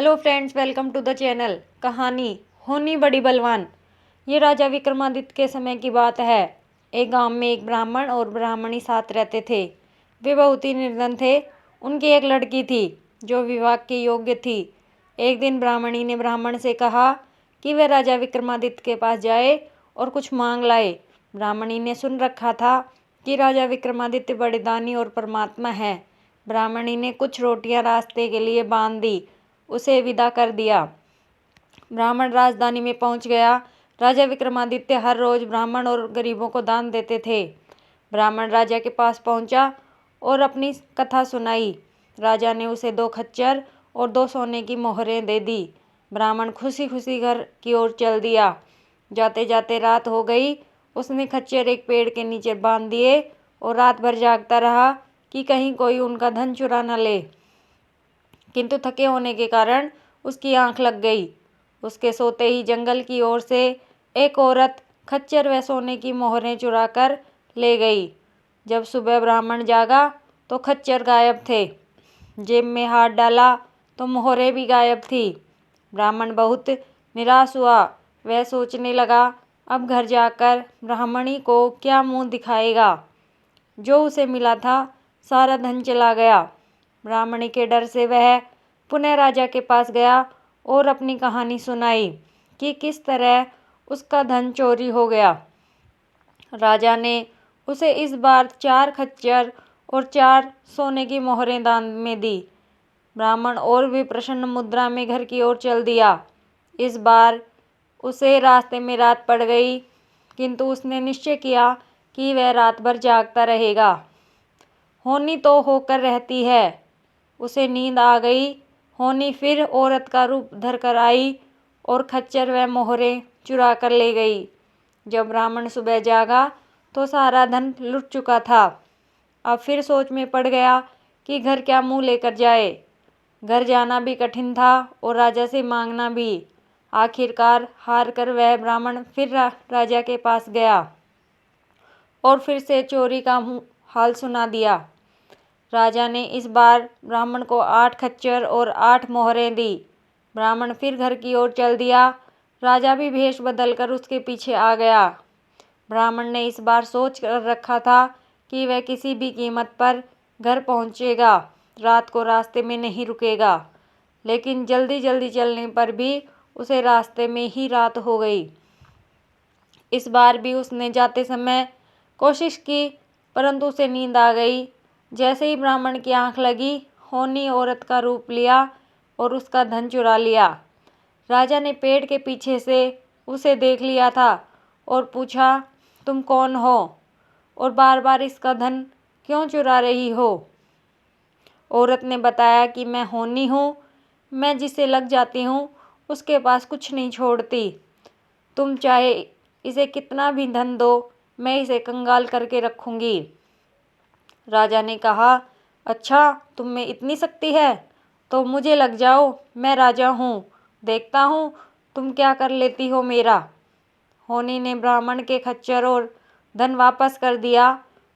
Hello friends, welcome to the channel. कहानी होनी बड़ी बलवान। ये राजा विक्रमादित्य के समय की बात है। एक गांव में एक ब्राह्मण और ब्राह्मणी साथ रहते थे। वे बहुत ही निर्धन थे। उनकी एक लड़की थी जो विवाह के योग्य थी। एक दिन ब्राह्मणी ने ब्राह्मण से कहा कि वह राजा विक्रमादित्य के पास जाए और कुछ मांग लाए। ब्राह्मणी ने सुन रखा था कि राजा विक्रमादित्य बड़े दानी और परमात्मा है। ब्राह्मणी ने कुछ रोटियां रास्ते के लिए बांध दी, उसे विदा कर दिया। ब्राह्मण राजधानी में पहुंच गया। राजा विक्रमादित्य हर रोज ब्राह्मण और गरीबों को दान देते थे। ब्राह्मण राजा के पास पहुंचा और अपनी कथा सुनाई। राजा ने उसे 2 खच्चर और 2 सोने की मोहरें दे दी। ब्राह्मण खुशी खुशी घर की ओर चल दिया। जाते जाते रात हो गई। उसने खच्चर एक पेड़ के नीचे बांध दिए और रात भर जागता रहा कि कहीं कोई उनका धन चुरा न ले। किंतु थके होने के कारण उसकी आंख लग गई। उसके सोते ही जंगल की ओर से एक औरत खच्चर व सोने की मोहरें चुरा कर ले गई। जब सुबह ब्राह्मण जागा तो खच्चर गायब थे। जेब में हाथ डाला तो मोहरें भी गायब थी। ब्राह्मण बहुत निराश हुआ। वह सोचने लगा, अब घर जाकर ब्राह्मणी को क्या मुंह दिखाएगा। जो उसे मिला था सारा धन चला गया। ब्राह्मणी के डर से वह पुनः राजा के पास गया और अपनी कहानी सुनाई कि किस तरह उसका धन चोरी हो गया। राजा ने उसे इस बार 4 खच्चर और 4 सोने की मोहरें दान में दी। ब्राह्मण और भी प्रसन्न मुद्रा में घर की ओर चल दिया। इस बार उसे रास्ते में रात पड़ गई, किंतु उसने निश्चय किया कि वह रात भर जागता रहेगा। होनी तो होकर रहती है। उसे नींद आ गई। होनी फिर औरत का रूप धरकर आई और खच्चर व मोहरें चुरा कर ले गई। जब ब्राह्मण सुबह जागा तो सारा धन लुट चुका था। अब फिर सोच में पड़ गया कि घर क्या मुंह लेकर जाए। घर जाना भी कठिन था और राजा से मांगना भी। आखिरकार हार कर वह ब्राह्मण फिर राजा के पास गया और फिर से चोरी का हाल सुना दिया। राजा ने इस बार ब्राह्मण को 8 खच्चर और 8 मोहरें दी। ब्राह्मण फिर घर की ओर चल दिया। राजा भी भेष बदलकर उसके पीछे आ गया। ब्राह्मण ने इस बार सोच कर रखा था कि वह किसी भी कीमत पर घर पहुंचेगा, रात को रास्ते में नहीं रुकेगा। लेकिन जल्दी जल्दी चलने पर भी उसे रास्ते में ही रात हो गई। इस बार भी उसने जाते समय कोशिश की, परंतु उसे नींद आ गई। जैसे ही ब्राह्मण की आंख लगी, होनी औरत का रूप लिया और उसका धन चुरा लिया। राजा ने पेड़ के पीछे से उसे देख लिया था और पूछा, तुम कौन हो और बार बार इसका धन क्यों चुरा रही हो। औरत ने बताया कि मैं होनी हूँ। मैं जिसे लग जाती हूँ उसके पास कुछ नहीं छोड़ती। तुम चाहे इसे कितना भी धन दो, मैं इसे कंगाल करके रखूंगी। राजा ने कहा, अच्छा, तुम में इतनी शक्ति है तो मुझे लग जाओ, मैं राजा हूँ, देखता हूँ तुम क्या कर लेती हो मेरा। होनी ने ब्राह्मण के खच्चर और धन वापस कर दिया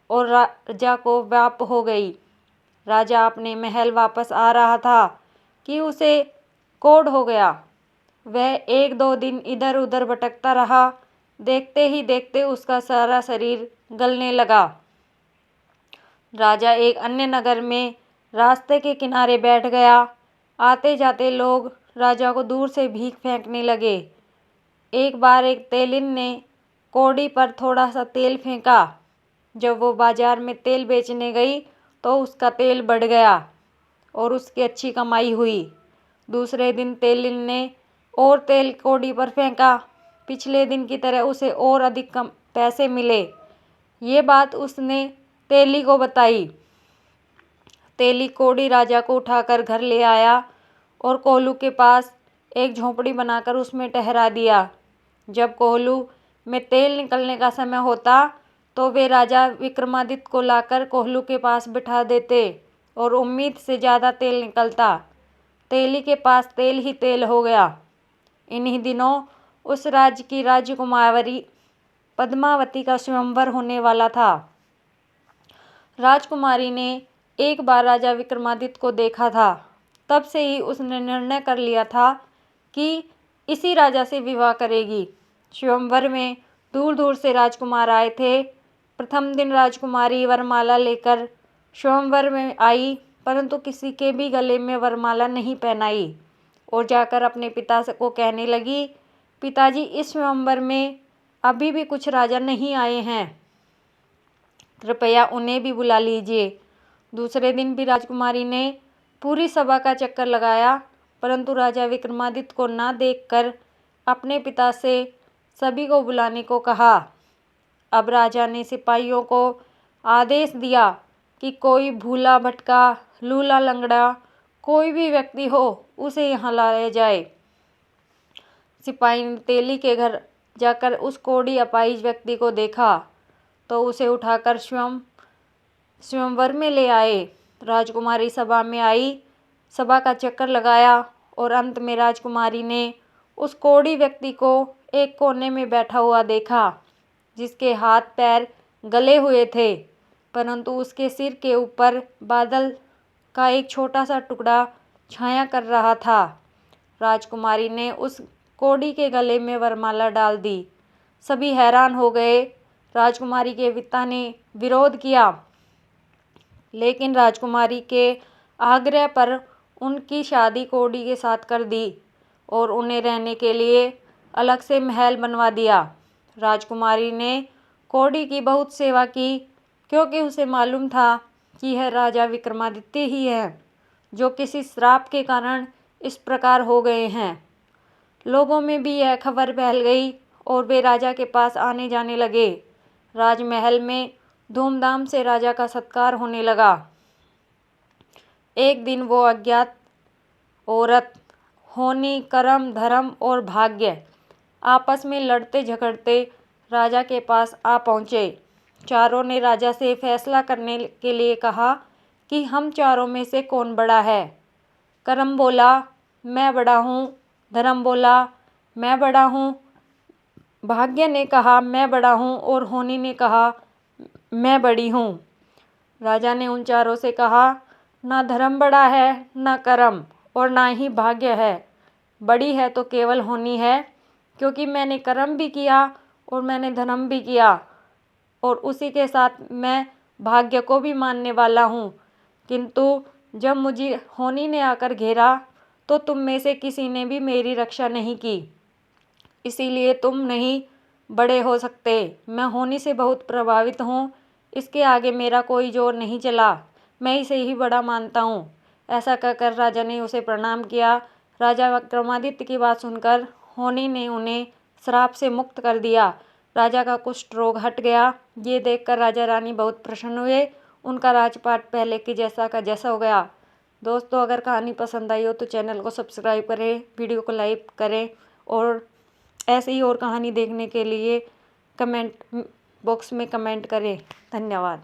और राजा को व्याप हो गई। राजा अपने महल वापस आ रहा था कि उसे कोढ़ हो गया। वह 1-2 दिन इधर उधर भटकता रहा। देखते ही देखते उसका सारा शरीर गलने लगा। राजा एक अन्य नगर में रास्ते के किनारे बैठ गया। आते जाते लोग राजा को दूर से भीख फेंकने लगे। एक बार एक तेलिन ने कौड़ी पर थोड़ा सा तेल फेंका। जब वो बाजार में तेल बेचने गई तो उसका तेल बढ़ गया और उसकी अच्छी कमाई हुई। दूसरे दिन तेलिन ने और तेल कौड़ी पर फेंका। पिछले दिन की तरह उसे और अधिक कम पैसे मिले। ये बात उसने तेली को बताई। तेली कौड़ी राजा को उठाकर घर ले आया और कोहलू के पास एक झोंपड़ी बनाकर उसमें ठहरा दिया। जब कोहलू में तेल निकलने का समय होता तो वे राजा विक्रमादित्य को लाकर कोहलू के पास बिठा देते और उम्मीद से ज़्यादा तेल निकलता। तेली के पास तेल ही तेल हो गया। इन्हीं दिनों उस राज्य की राजकुमारी पद्मावती का स्वयंवर होने वाला था। राजकुमारी ने एक बार राजा विक्रमादित्य को देखा था। तब से ही उसने निर्णय कर लिया था कि इसी राजा से विवाह करेगी। स्वयंवर में दूर दूर से राजकुमार आए थे। प्रथम दिन राजकुमारी वरमाला लेकर स्वयंवर में आई, परंतु किसी के भी गले में वरमाला नहीं पहनाई और जाकर अपने पिता को कहने लगी, पिताजी, इस स्वयंवर में अभी भी कुछ राजा नहीं आए हैं, कृपया उन्हें भी बुला लीजिए। दूसरे दिन भी राजकुमारी ने पूरी सभा का चक्कर लगाया, परंतु राजा विक्रमादित्य को ना देखकर अपने पिता से सभी को बुलाने को कहा। अब राजा ने सिपाहियों को आदेश दिया कि कोई भूला भटका, लूला लंगड़ा कोई भी व्यक्ति हो, उसे यहाँ लाया जाए। सिपाही ने तेली के घर जाकर उस कोढ़ी अपाहिज व्यक्ति को देखा तो उसे उठाकर स्वयंवर में ले आए। राजकुमारी सभा में आई, सभा का चक्कर लगाया और अंत में राजकुमारी ने उस कोढ़ी व्यक्ति को एक कोने में बैठा हुआ देखा, जिसके हाथ पैर गले हुए थे, परंतु उसके सिर के ऊपर बादल का एक छोटा सा टुकड़ा छाया कर रहा था। राजकुमारी ने उस कोढ़ी के गले में वरमाला डाल दी। सभी हैरान हो गए। राजकुमारी के पिता ने विरोध किया, लेकिन राजकुमारी के आग्रह पर उनकी शादी कोढ़ी के साथ कर दी और उन्हें रहने के लिए अलग से महल बनवा दिया। राजकुमारी ने कोढ़ी की बहुत सेवा की, क्योंकि उसे मालूम था कि यह राजा विक्रमादित्य ही है, जो किसी श्राप के कारण इस प्रकार हो गए हैं। लोगों में भी यह खबर फैल गई और वे राजा के पास आने जाने लगे। राजमहल में धूमधाम से राजा का सत्कार होने लगा। एक दिन वो अज्ञात औरत होनी, कर्म, धर्म और भाग्य आपस में लड़ते झगड़ते राजा के पास आ पहुँचे। चारों ने राजा से फैसला करने के लिए कहा कि हम चारों में से कौन बड़ा है। कर्म बोला, मैं बड़ा हूँ। धर्म बोला, मैं बड़ा हूँ। भाग्य ने कहा, मैं बड़ा हूँ। और होनी ने कहा, मैं बड़ी हूँ। राजा ने उन चारों से कहा, ना धर्म बड़ा है, ना कर्म और ना ही भाग्य है। बड़ी है तो केवल होनी है, क्योंकि मैंने कर्म भी किया और मैंने धर्म भी किया और उसी के साथ मैं भाग्य को भी मानने वाला हूँ। किंतु जब मुझे होनी ने आकर घेरा तो तुम में से किसी ने भी मेरी रक्षा नहीं की, इसीलिए तुम नहीं बड़े हो सकते। मैं होनी से बहुत प्रभावित हूँ, इसके आगे मेरा कोई जोर नहीं चला, मैं इसे ही बड़ा मानता हूँ। ऐसा कहकर राजा ने उसे प्रणाम किया। राजा विक्रमादित्य की बात सुनकर होनी ने उन्हें श्राप से मुक्त कर दिया। राजा का कुष्ठ रोग हट गया। ये देखकर राजा रानी बहुत प्रसन्न हुए। उनका राजपाट पहले के जैसा का जैसा हो गया। दोस्तों, अगर कहानी पसंद आई हो तो चैनल को सब्सक्राइब करें, वीडियो को लाइक करें और ऐसे ही और कहानी देखने के लिए कमेंट बॉक्स में कमेंट करें। धन्यवाद।